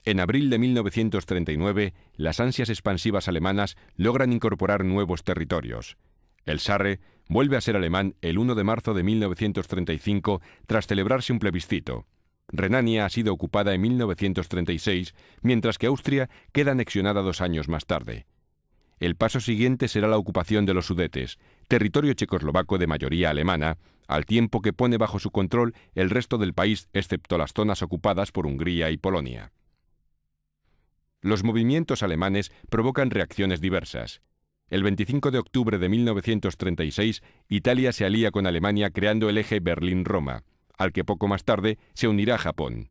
En abril de 1939, las ansias expansivas alemanas logran incorporar nuevos territorios. El Sarre vuelve a ser alemán el 1 de marzo de 1935 tras celebrarse un plebiscito. Renania ha sido ocupada en 1936, mientras que Austria queda anexionada 2 años más tarde. El paso siguiente será la ocupación de los Sudetes, territorio checoslovaco de mayoría alemana, al tiempo que pone bajo su control el resto del país excepto las zonas ocupadas por Hungría y Polonia. Los movimientos alemanes provocan reacciones diversas. El 25 de octubre de 1936, Italia se alía con Alemania creando el eje Berlín-Roma, al que poco más tarde se unirá Japón.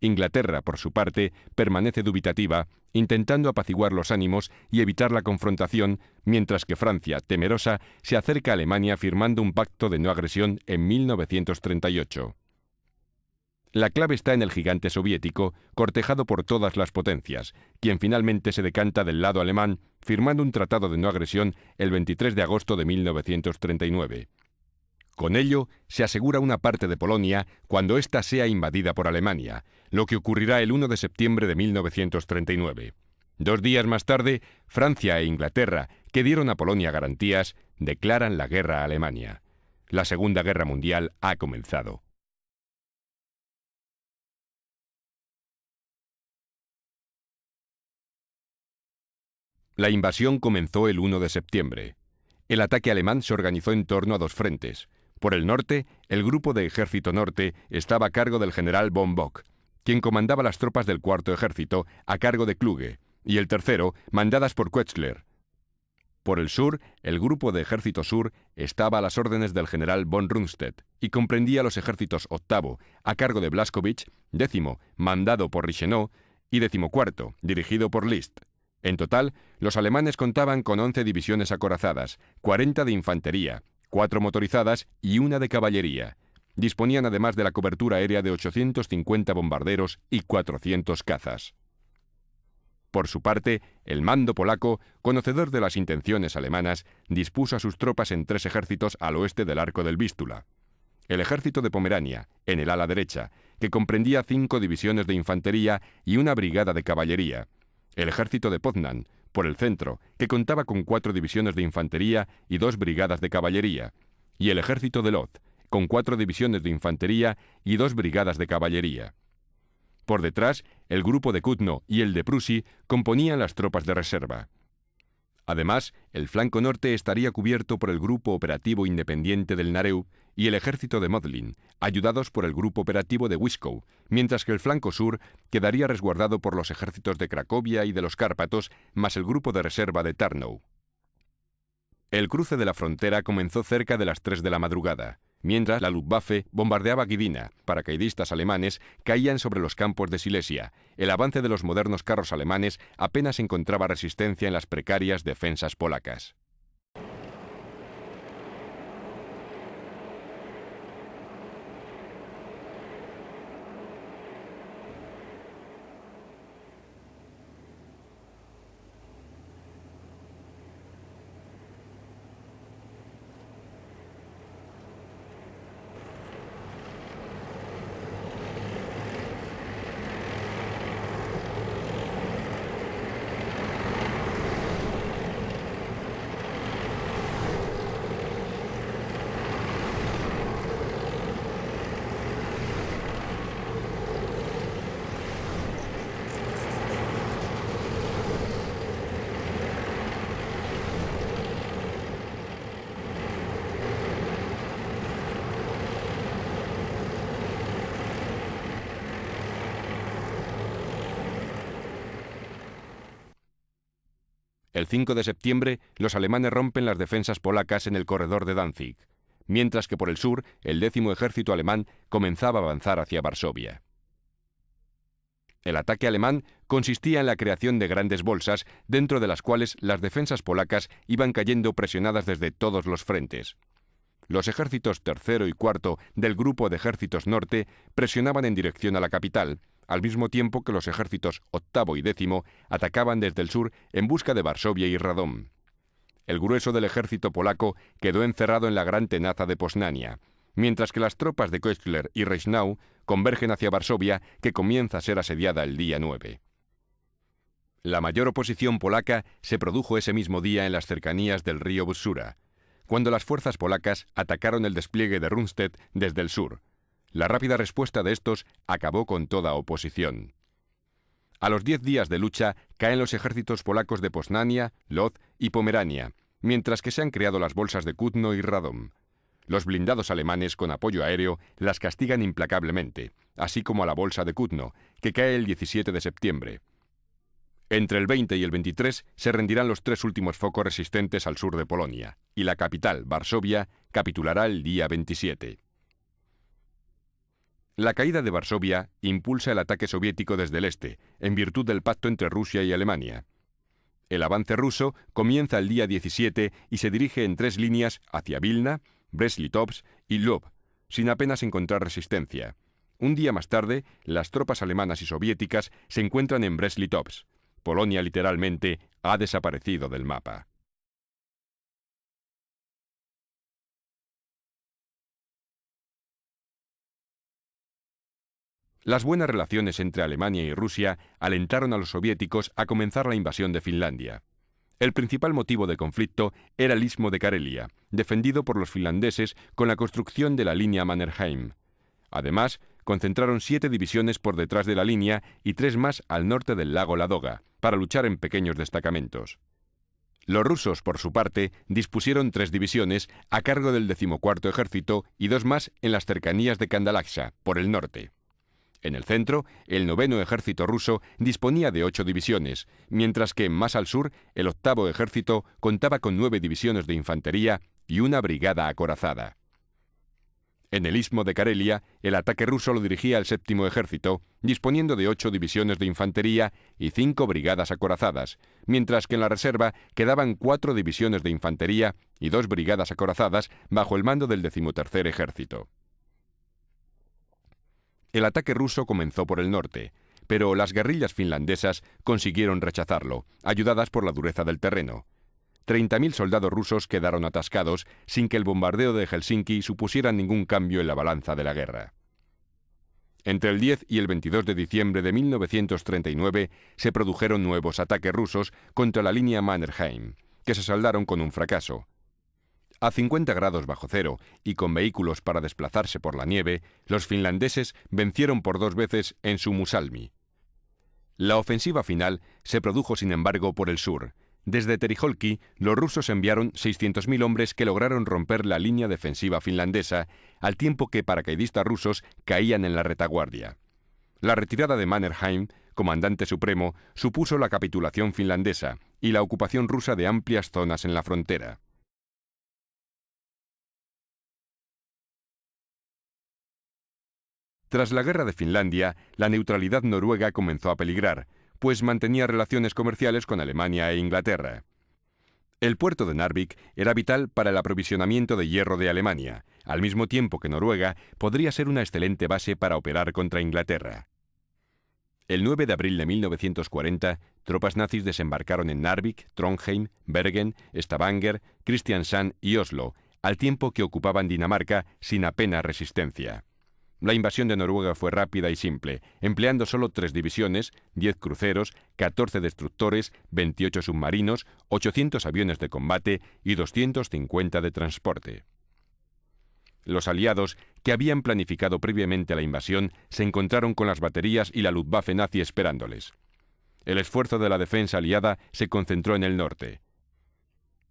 Inglaterra, por su parte, permanece dubitativa, intentando apaciguar los ánimos y evitar la confrontación, mientras que Francia, temerosa, se acerca a Alemania firmando un pacto de no agresión en 1938. La clave está en el gigante soviético, cortejado por todas las potencias, quien finalmente se decanta del lado alemán, firmando un tratado de no agresión el 23 de agosto de 1939. Con ello, se asegura una parte de Polonia cuando ésta sea invadida por Alemania, lo que ocurrirá el 1 de septiembre de 1939. 2 días más tarde, Francia e Inglaterra, que dieron a Polonia garantías, declaran la guerra a Alemania. La Segunda Guerra Mundial ha comenzado. La invasión comenzó el 1 de septiembre. El ataque alemán se organizó en torno a 2 frentes. Por el norte, el Grupo de Ejército Norte estaba a cargo del general von Bock, quien comandaba las tropas del Cuarto Ejército a cargo de Kluge, y el tercero, mandadas por Quetzler. Por el sur, el Grupo de Ejército Sur estaba a las órdenes del general von Rundstedt y comprendía los ejércitos octavo, a cargo de Blaskowitz, 10º, mandado por Reichenau, y 14º, dirigido por List. En total, los alemanes contaban con 11 divisiones acorazadas, 40 de infantería, 4 motorizadas y 1 de caballería. Disponían además de la cobertura aérea de 850 bombarderos y 400 cazas. Por su parte, el mando polaco, conocedor de las intenciones alemanas, dispuso a sus tropas en 3 ejércitos al oeste del Arco del Vístula. El ejército de Pomerania, en el ala derecha, que comprendía 5 divisiones de infantería y 1 brigada de caballería. El ejército de Poznan, por el centro, que contaba con 4 divisiones de infantería y 2 brigadas de caballería, y el ejército de Lodz, con 4 divisiones de infantería y 2 brigadas de caballería. Por detrás, el grupo de Kutno y el de Prusy componían las tropas de reserva. Además, el flanco norte estaría cubierto por el Grupo Operativo Independiente del Narew y el ejército de Modlin, ayudados por el Grupo Operativo de Wiskow, mientras que el flanco sur quedaría resguardado por los ejércitos de Cracovia y de los Cárpatos, más el grupo de reserva de Tarnow. El cruce de la frontera comenzó cerca de las 3 de la madrugada, mientras la Luftwaffe bombardeaba Gdynia. Paracaidistas alemanes caían sobre los campos de Silesia. El avance de los modernos carros alemanes apenas encontraba resistencia en las precarias defensas polacas. El 5 de septiembre, los alemanes rompen las defensas polacas en el corredor de Danzig, mientras que por el sur, el 10º ejército alemán comenzaba a avanzar hacia Varsovia. El ataque alemán consistía en la creación de grandes bolsas, dentro de las cuales las defensas polacas iban cayendo presionadas desde todos los frentes. Los ejércitos tercero y cuarto del Grupo de Ejércitos Norte presionaban en dirección a la capital, al mismo tiempo que los ejércitos octavo y 10º atacaban desde el sur en busca de Varsovia y Radom. El grueso del ejército polaco quedó encerrado en la gran tenaza de Poznania, mientras que las tropas de Koestler y Reichenau convergen hacia Varsovia, que comienza a ser asediada el día 9. La mayor oposición polaca se produjo ese mismo día en las cercanías del río Bzura, cuando las fuerzas polacas atacaron el despliegue de Rundstedt desde el sur. La rápida respuesta de estos acabó con toda oposición. A los 10 días de lucha caen los ejércitos polacos de Poznania, Lodz y Pomerania, mientras que se han creado las bolsas de Kutno y Radom. Los blindados alemanes con apoyo aéreo las castigan implacablemente, así como a la bolsa de Kutno, que cae el 17 de septiembre. Entre el 20 y el 23 se rendirán los 3 últimos focos resistentes al sur de Polonia, y la capital, Varsovia, capitulará el día 27. La caída de Varsovia impulsa el ataque soviético desde el este, en virtud del pacto entre Rusia y Alemania. El avance ruso comienza el día 17 y se dirige en 3 líneas hacia Vilna, Brest-Litovsk y Lvov, sin apenas encontrar resistencia. Un día más tarde, las tropas alemanas y soviéticas se encuentran en Brest-Litovsk. Polonia literalmente ha desaparecido del mapa. Las buenas relaciones entre Alemania y Rusia alentaron a los soviéticos a comenzar la invasión de Finlandia. El principal motivo de conflicto era el istmo de Karelia, defendido por los finlandeses con la construcción de la línea Mannerheim. Además, concentraron 7 divisiones por detrás de la línea y 3 más al norte del lago Ladoga, para luchar en pequeños destacamentos. Los rusos, por su parte, dispusieron 3 divisiones a cargo del 14º Ejército y 2 más en las cercanías de Kandalaksha, por el norte. En el centro, el 9º Ejército ruso disponía de 8 divisiones, mientras que más al sur, el 8º Ejército contaba con 9 divisiones de infantería y una brigada acorazada. En el istmo de Karelia, el ataque ruso lo dirigía el 7º Ejército, disponiendo de 8 divisiones de infantería y 5 brigadas acorazadas, mientras que en la reserva quedaban 4 divisiones de infantería y 2 brigadas acorazadas bajo el mando del 13º Ejército. El ataque ruso comenzó por el norte, pero las guerrillas finlandesas consiguieron rechazarlo, ayudadas por la dureza del terreno. 30.000 soldados rusos quedaron atascados sin que el bombardeo de Helsinki supusiera ningún cambio en la balanza de la guerra. Entre el 10 y el 22 de diciembre de 1939 se produjeron nuevos ataques rusos contra la línea Mannerheim, que se saldaron con un fracaso. A 50 grados bajo cero y con vehículos para desplazarse por la nieve, los finlandeses vencieron por 2 veces en Suomussalmi. La ofensiva final se produjo, sin embargo, por el sur. Desde Terijoki, los rusos enviaron 600.000 hombres que lograron romper la línea defensiva finlandesa, al tiempo que paracaidistas rusos caían en la retaguardia. La retirada de Mannerheim, comandante supremo, supuso la capitulación finlandesa y la ocupación rusa de amplias zonas en la frontera. Tras la guerra de Finlandia, la neutralidad noruega comenzó a peligrar, pues mantenía relaciones comerciales con Alemania e Inglaterra. El puerto de Narvik era vital para el aprovisionamiento de hierro de Alemania, al mismo tiempo que Noruega podría ser una excelente base para operar contra Inglaterra. El 9 de abril de 1940, tropas nazis desembarcaron en Narvik, Trondheim, Bergen, Stavanger, Kristiansand y Oslo, al tiempo que ocupaban Dinamarca sin apenas resistencia. La invasión de Noruega fue rápida y simple, empleando solo 3 divisiones, 10 cruceros, 14 destructores, 28 submarinos, 800 aviones de combate y 250 de transporte. Los aliados, que habían planificado previamente la invasión, se encontraron con las baterías y la Luftwaffe nazi esperándoles. El esfuerzo de la defensa aliada se concentró en el norte.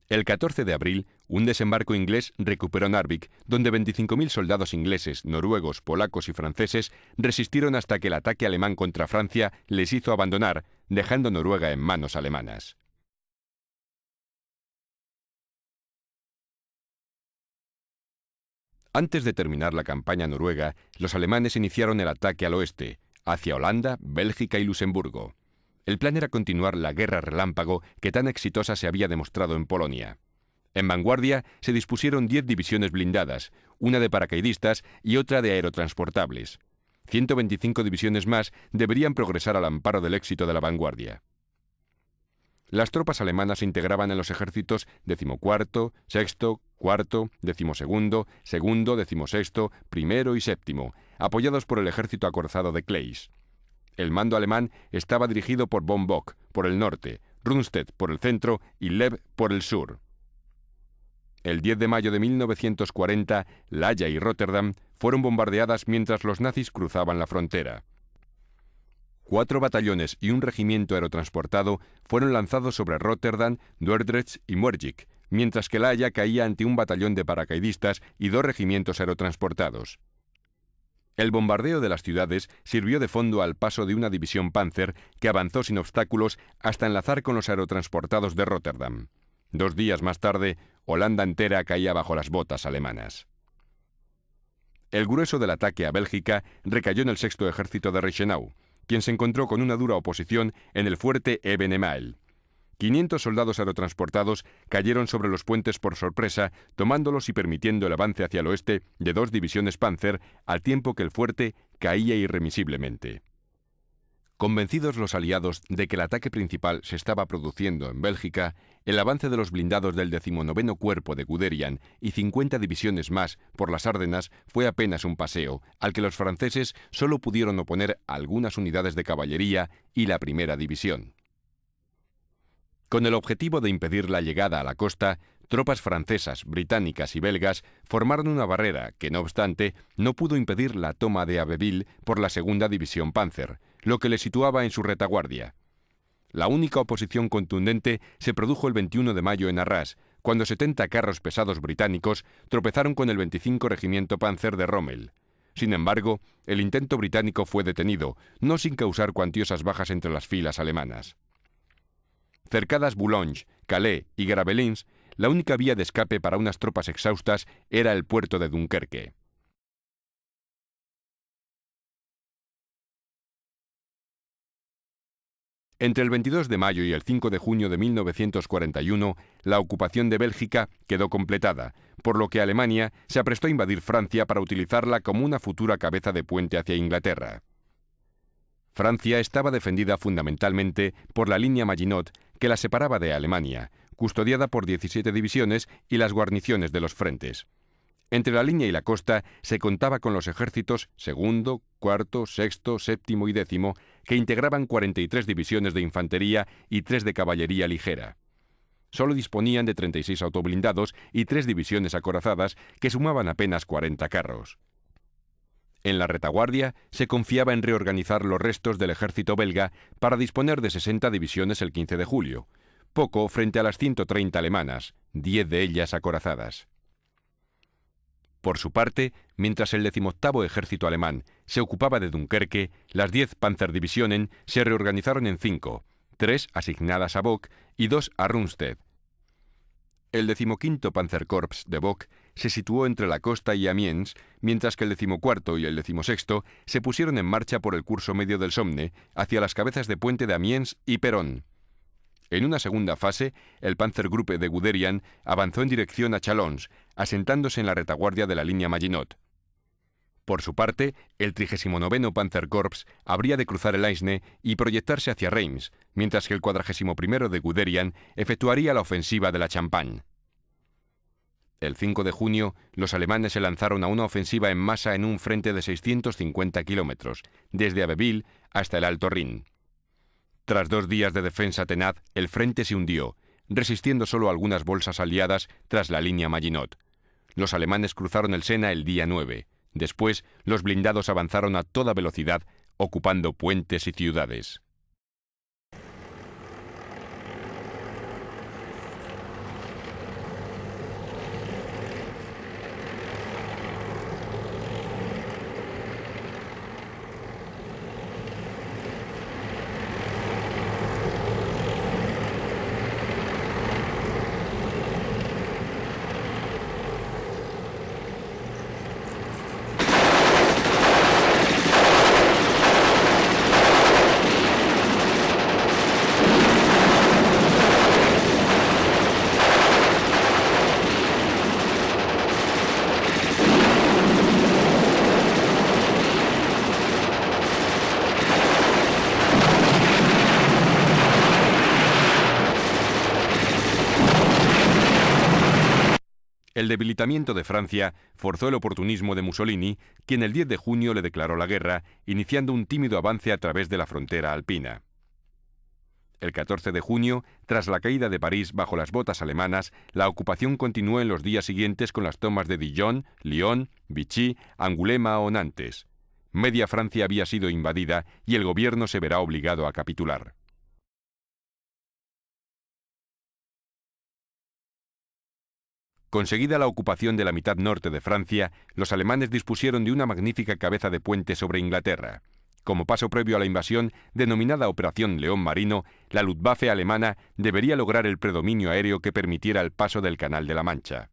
El 14 de abril, un desembarco inglés recuperó Narvik, donde 25.000 soldados ingleses, noruegos, polacos y franceses resistieron hasta que el ataque alemán contra Francia les hizo abandonar, dejando Noruega en manos alemanas. Antes de terminar la campaña noruega, los alemanes iniciaron el ataque al oeste, hacia Holanda, Bélgica y Luxemburgo. El plan era continuar la guerra relámpago que tan exitosa se había demostrado en Polonia. En vanguardia se dispusieron 10 divisiones blindadas, una de paracaidistas y otra de aerotransportables. 125 divisiones más deberían progresar al amparo del éxito de la vanguardia. Las tropas alemanas se integraban en los ejércitos XIV, sexto, cuarto, decimosegundo, segundo, decimosexto, primero y séptimo, apoyados por el ejército acorazado de Clays. El mando alemán estaba dirigido por von Bock por el norte, Rundstedt por el centro y Lev por el sur. El 10 de mayo de 1940, La Haya y Rotterdam fueron bombardeadas mientras los nazis cruzaban la frontera. 4 batallones y un regimiento aerotransportado fueron lanzados sobre Rotterdam, Dordrecht y Moerdijk, mientras que La Haya caía ante un batallón de paracaidistas y 2 regimientos aerotransportados. El bombardeo de las ciudades sirvió de fondo al paso de una división Panzer que avanzó sin obstáculos hasta enlazar con los aerotransportados de Rotterdam. 2 días más tarde, Holanda entera caía bajo las botas alemanas. El grueso del ataque a Bélgica recayó en el sexto ejército de Reichenau, quien se encontró con una dura oposición en el fuerte Ebenemael. 500 soldados aerotransportados cayeron sobre los puentes por sorpresa, tomándolos y permitiendo el avance hacia el oeste de 2 divisiones Panzer, al tiempo que el fuerte caía irremisiblemente. Convencidos los aliados de que el ataque principal se estaba produciendo en Bélgica, el avance de los blindados del 19º Cuerpo de Guderian y 50 divisiones más por las Ardenas fue apenas un paseo, al que los franceses solo pudieron oponer algunas unidades de caballería y la primera división. Con el objetivo de impedir la llegada a la costa, tropas francesas, británicas y belgas formaron una barrera que, no obstante, no pudo impedir la toma de Abbeville por la segunda división Panzer, lo que le situaba en su retaguardia. La única oposición contundente se produjo el 21 de mayo en Arras, cuando 70 carros pesados británicos tropezaron con el 25 Regimiento Panzer de Rommel. Sin embargo, el intento británico fue detenido, no sin causar cuantiosas bajas entre las filas alemanas. Cercadas Boulogne, Calais y Gravelines, la única vía de escape para unas tropas exhaustas era el puerto de Dunkerque. Entre el 22 de mayo y el 5 de junio de 1941, la ocupación de Bélgica quedó completada, por lo que Alemania se aprestó a invadir Francia para utilizarla como una futura cabeza de puente hacia Inglaterra. Francia estaba defendida fundamentalmente por la línea Maginot, que la separaba de Alemania, custodiada por 17 divisiones y las guarniciones de los frentes. Entre la línea y la costa se contaba con los ejércitos segundo, cuarto, sexto, séptimo y décimo, que integraban 43 divisiones de infantería y 3 de caballería ligera. Solo disponían de 36 autoblindados y 3 divisiones acorazadas, que sumaban apenas 40 carros. En la retaguardia se confiaba en reorganizar los restos del ejército belga para disponer de 60 divisiones el 15 de julio, poco frente a las 130 alemanas, 10 de ellas acorazadas. Por su parte, mientras el 18º ejército alemán se ocupaba de Dunkerque, las 10 Panzerdivisionen se reorganizaron en 5, 3 asignadas a Bock y 2 a Rundstedt. El 15º Panzerkorps de Bock se situó entre la costa y Amiens, mientras que el 14º y el 16º se pusieron en marcha por el curso medio del Somme hacia las cabezas de puente de Amiens y Perón. En una segunda fase, el Panzergruppe de Guderian avanzó en dirección a Chalons, asentándose en la retaguardia de la línea Maginot. Por su parte, el 39º Panzerkorps habría de cruzar el Aisne y proyectarse hacia Reims, mientras que el 41º de Guderian efectuaría la ofensiva de la Champagne. El 5 de junio, los alemanes se lanzaron a una ofensiva en masa en un frente de 650 kilómetros, desde Abbeville hasta el Alto Rin. Tras 2 días de defensa tenaz, el frente se hundió, resistiendo solo algunas bolsas aliadas tras la línea Maginot. Los alemanes cruzaron el Sena el día 9. Después, los blindados avanzaron a toda velocidad, ocupando puentes y ciudades. El debilitamiento de Francia forzó el oportunismo de Mussolini, quien el 10 de junio le declaró la guerra, iniciando un tímido avance a través de la frontera alpina. El 14 de junio, tras la caída de París bajo las botas alemanas, la ocupación continuó en los días siguientes con las tomas de Dijon, Lyon, Vichy, Angulema o Nantes. Media Francia había sido invadida y el gobierno se verá obligado a capitular. Conseguida la ocupación de la mitad norte de Francia, los alemanes dispusieron de una magnífica cabeza de puente sobre Inglaterra. Como paso previo a la invasión, denominada Operación León Marino, la Luftwaffe alemana debería lograr el predominio aéreo que permitiera el paso del Canal de la Mancha.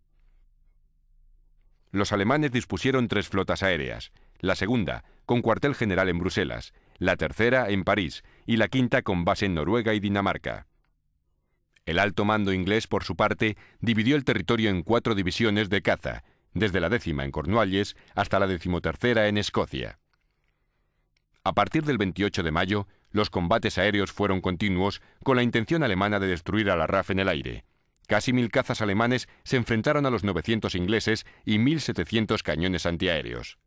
Los alemanes dispusieron 3 flotas aéreas, la segunda, con cuartel general en Bruselas, la tercera en París y la quinta con base en Noruega y Dinamarca. El alto mando inglés, por su parte, dividió el territorio en 4 divisiones de caza, desde la 10ª en Cornualles hasta la 13ª en Escocia. A partir del 28 de mayo, los combates aéreos fueron continuos con la intención alemana de destruir a la RAF en el aire. Casi 1000 cazas alemanes se enfrentaron a los 900 ingleses y 1700 cañones antiaéreos.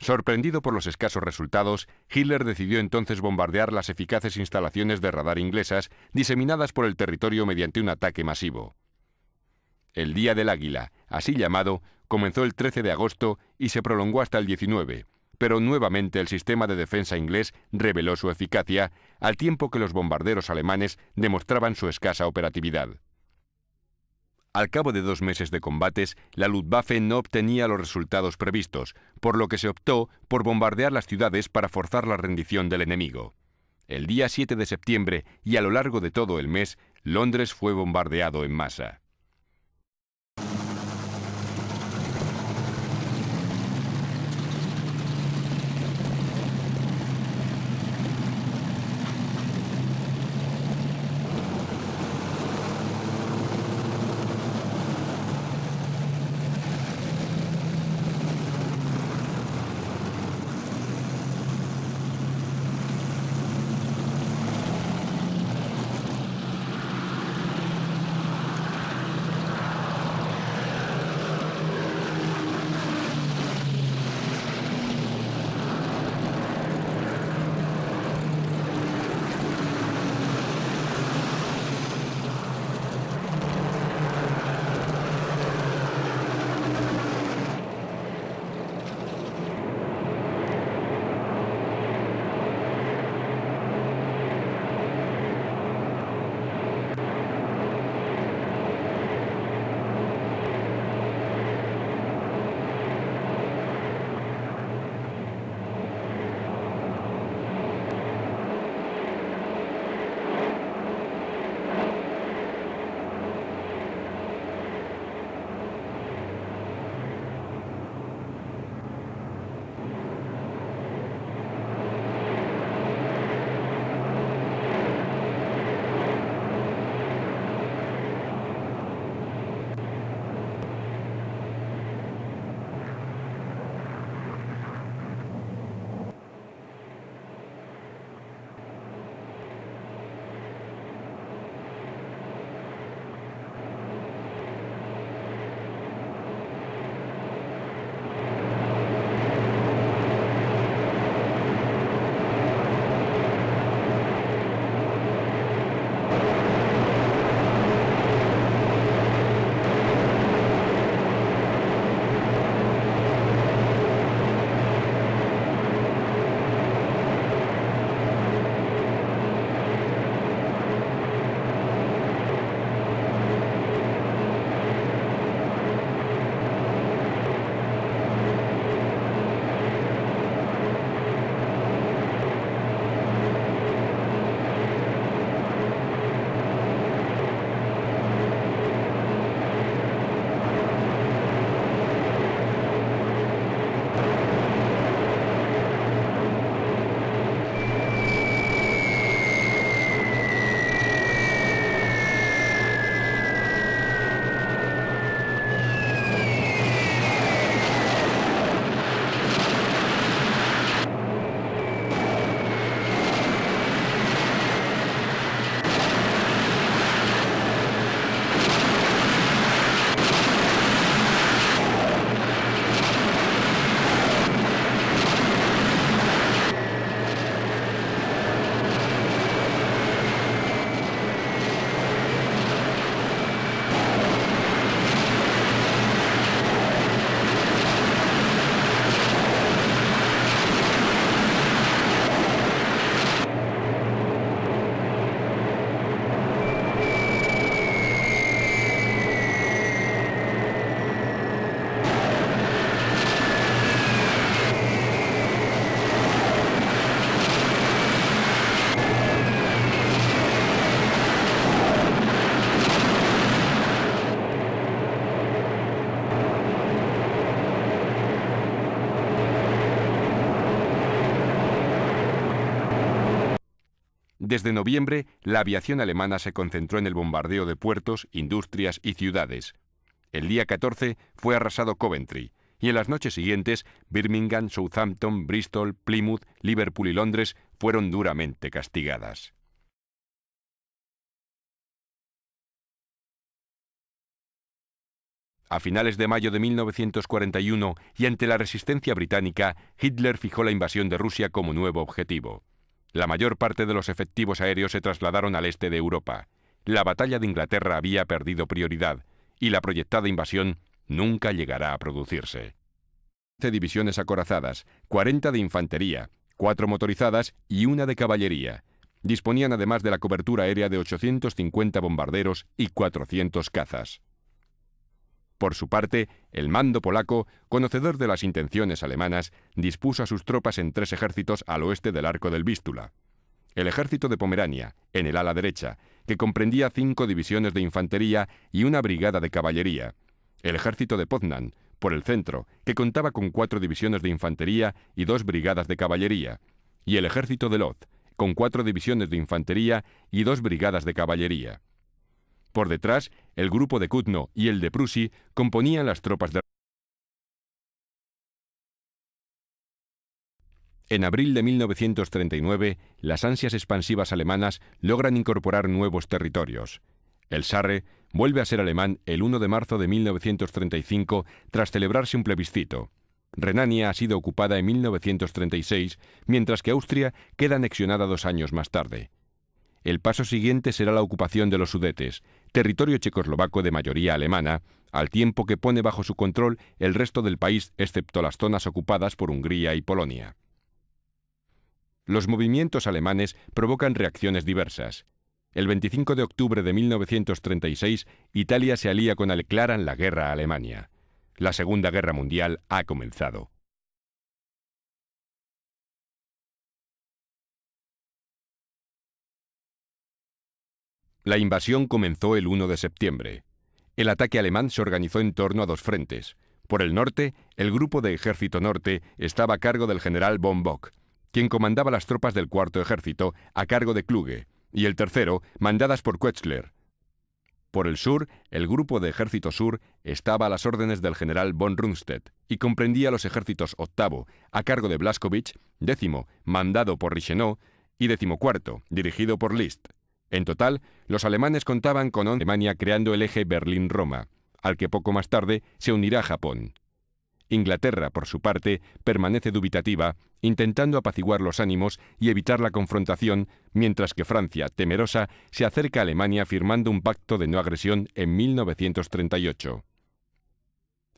Sorprendido por los escasos resultados, Hitler decidió entonces bombardear las eficaces instalaciones de radar inglesas diseminadas por el territorio mediante un ataque masivo. El Día del Águila, así llamado, comenzó el 13 de agosto y se prolongó hasta el 19, pero nuevamente el sistema de defensa inglés reveló su eficacia, al tiempo que los bombarderos alemanes demostraban su escasa operatividad. Al cabo de 2 meses de combates, la Luftwaffe no obtenía los resultados previstos, por lo que se optó por bombardear las ciudades para forzar la rendición del enemigo. El día 7 de septiembre y a lo largo de todo el mes, Londres fue bombardeado en masa. Desde noviembre, la aviación alemana se concentró en el bombardeo de puertos, industrias y ciudades. El día 14 fue arrasado Coventry, y en las noches siguientes, Birmingham, Southampton, Bristol, Plymouth, Liverpool y Londres fueron duramente castigadas. A finales de mayo de 1941, y ante la resistencia británica, Hitler fijó la invasión de Rusia como nuevo objetivo. La mayor parte de los efectivos aéreos se trasladaron al este de Europa. La batalla de Inglaterra había perdido prioridad, y la proyectada invasión nunca llegará a producirse. 11 divisiones acorazadas, 40 de infantería, 4 motorizadas y 1 de caballería. Disponían además de la cobertura aérea de 850 bombarderos y 400 cazas. Por su parte, el mando polaco, conocedor de las intenciones alemanas, dispuso a sus tropas en 3 ejércitos al oeste del arco del Vístula. El ejército de Pomerania, en el ala derecha, que comprendía 5 divisiones de infantería y 1 brigada de caballería. El ejército de Poznan, por el centro, que contaba con 4 divisiones de infantería y 2 brigadas de caballería. Y el ejército de Lodz, con 4 divisiones de infantería y 2 brigadas de caballería. Por detrás, el grupo de Kutno y el de Prusy componían las tropas de... En abril de 1939, las ansias expansivas alemanas logran incorporar nuevos territorios. El Sarre vuelve a ser alemán el 1 de marzo de 1935 tras celebrarse un plebiscito. Renania ha sido ocupada en 1936, mientras que Austria queda anexionada 2 años más tarde. El paso siguiente será la ocupación de los Sudetes, territorio checoslovaco de mayoría alemana, al tiempo que pone bajo su control el resto del país excepto las zonas ocupadas por Hungría y Polonia. Los movimientos alemanes provocan reacciones diversas. El 25 de octubre de 1936, Italia se alía con Aleclara en la guerra a Alemania. La Segunda Guerra Mundial ha comenzado. La invasión comenzó el 1 de septiembre. El ataque alemán se organizó en torno a 2 frentes. Por el norte, el Grupo de Ejército Norte estaba a cargo del general von Bock, quien comandaba las tropas del Cuarto Ejército a cargo de Kluge, y el tercero, mandadas por Quetzler. Por el sur, el Grupo de Ejército Sur estaba a las órdenes del general von Rundstedt y comprendía los ejércitos octavo, a cargo de Blaskowitz, 10º, mandado por Reichenau, y 14º, dirigido por List. En total, los alemanes contaban con 11 Alemania creando el eje Berlín-Roma, al que poco más tarde se unirá Japón. Inglaterra, por su parte, permanece dubitativa, intentando apaciguar los ánimos y evitar la confrontación, mientras que Francia, temerosa, se acerca a Alemania firmando un pacto de no agresión en 1938.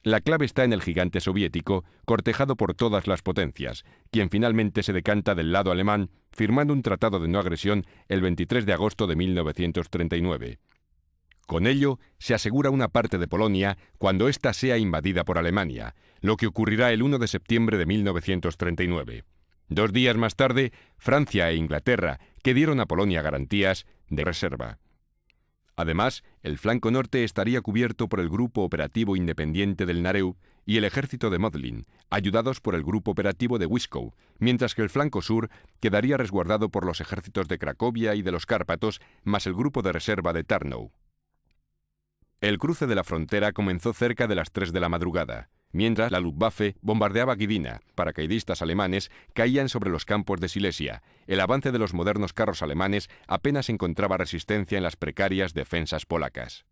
La clave está en el gigante soviético, cortejado por todas las potencias, quien finalmente se decanta del lado alemán, firmando un tratado de no agresión el 23 de agosto de 1939. Con ello, se asegura una parte de Polonia cuando ésta sea invadida por Alemania, lo que ocurrirá el 1 de septiembre de 1939. 2 días más tarde, Francia e Inglaterra, que dieron a Polonia garantías de reserva. Además, el flanco norte estaría cubierto por el Grupo Operativo Independiente del Narew y el ejército de Modlin, ayudados por el Grupo Operativo de Wiskow, mientras que el flanco sur quedaría resguardado por los ejércitos de Cracovia y de los Cárpatos, más el grupo de reserva de Tarnow. El cruce de la frontera comenzó cerca de las 3 de la madrugada, mientras la Luftwaffe bombardeaba Gdynia. Paracaidistas alemanes caían sobre los campos de Silesia. El avance de los modernos carros alemanes apenas encontraba resistencia en las precarias defensas polacas.